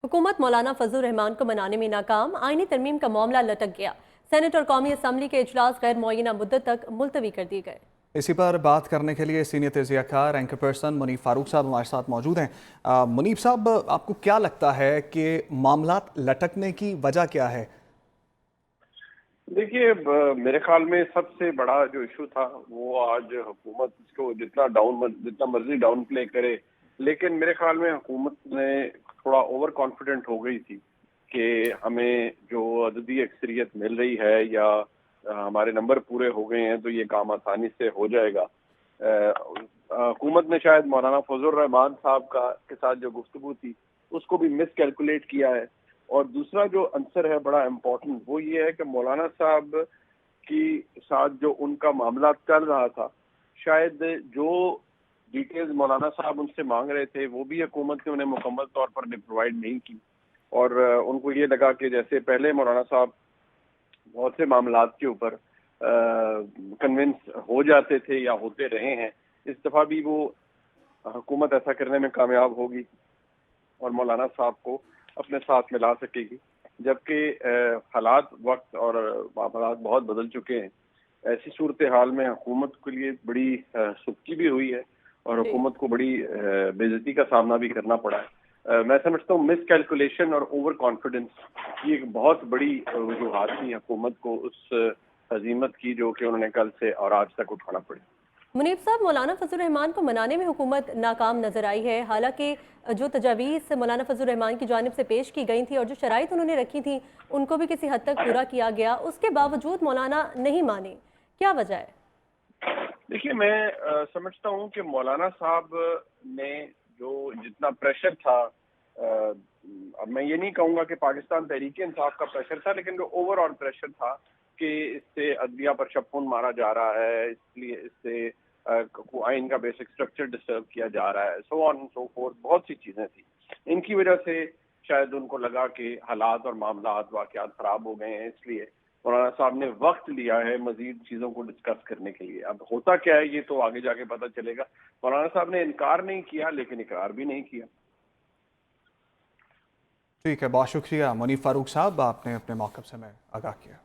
हुकूमत मौलाना फजल रहमान को मनाने में नाकाम, आईनी तरमीम का मामला लटक गया। सेनेट और कौमी असम्बली के इजलास गैर मुअय्यना मुद्दत तक मुलतवी कर दिए गए। इसी पर बात करने के लिए सीनियर तजियाकार एंकर पर्सन मुनीफ फारूक साहब हमारे साथ मौजूद हैं। मुनीफ साहब, आपको क्या लगता है कि मामलात लटकने की वजह क्या है? देखिए, मेरे ख्याल में सबसे बड़ा जो इशू था वो आज हुकूमत इसको जितना मर्जी डाउन प्ले करे, लेकिन मेरे ख्याल में हुकूमत ने थोड़ा ओवर कॉन्फिडेंट हो गई थी कि हमें जो अददी अक्सरियत मिल रही है या हमारे नंबर पूरे हो गए हैं तो ये काम आसानी से हो जाएगा। हुकूमत ने शायद मौलाना फजल रहमान साहब के साथ जो गुफ्तगू थी उसको भी मिस कैलकुलेट किया है। और दूसरा जो आंसर है बड़ा इम्पोर्टेंट, वो ये है कि मौलाना साहब की साथ जो उनका मामला चल रहा था, शायद जो डिटेल्स मौलाना साहब उनसे मांग रहे थे वो भी हुकूमत ने उन्हें मुकम्मल तौर पर प्रोवाइड नहीं की। और उनको ये लगा कि जैसे पहले मौलाना साहब बहुत से मामलात के ऊपर कन्विंस हो जाते थे या होते रहे हैं, इस दफ़ा भी वो हुकूमत ऐसा करने में कामयाब होगी और मौलाना साहब को अपने साथ मिला सकेगी। जबकि हालात वक्त और हालात बहुत बदल चुके हैं। ऐसी सूरत हाल में हुकूमत के लिए बड़ी सुस्ती भी हुई है और हुकूमत को बड़ी बेइज्जती का सामना भी करना पड़ा है। मैं समझता हूँ मिस कैलकुलेशन और ओवर कॉन्फिडेंस ये एक बहुत बड़ी वजूहात थी हुकूमत को उस हजीमत की जो कि उन्होंने कल से और आज तक उठाना पड़ी। मुनीफ साहब, मौलाना फजल रहमान को मनाने में हुकूमत नाकाम नजर आई है। हालांकि जो तजावीज़ मौलाना फजल रहमान की जानिब से पेश की गई थी और जो शराइत उन्होंने रखी थी उनको भी किसी हद तक पूरा किया गया, उसके बावजूद मौलाना नहीं माने, क्या वजह है? देखिए, मैं समझता हूँ कि मौलाना साहब ने जो जितना प्रेशर था, अब मैं ये नहीं कहूँगा कि पाकिस्तान तहरीक इंसाफ का प्रेशर था, लेकिन जो ओवरऑल प्रेशर था कि इससे अदलिया पर शबखून मारा जा रहा है, इसलिए इससे आइन का बेसिक स्ट्रक्चर डिस्टर्ब किया जा रहा है, so on and so fourth, बहुत सी चीजें थी। इनकी वजह से शायद उनको लगा कि हालात और मामलात वाकयात खराब हो गए हैं, इसलिए मौलाना साहब ने वक्त लिया है मजीद चीजों को डिस्कस करने के लिए। अब होता क्या है ये तो आगे जाके पता चलेगा। मौलाना साहब ने इनकार नहीं किया लेकिन इकरार भी नहीं किया। ठीक है, बहुत शुक्रिया मुनीफ फारूक साहब, आपने अपने मौक़िफ़ से हमें आगाह किया।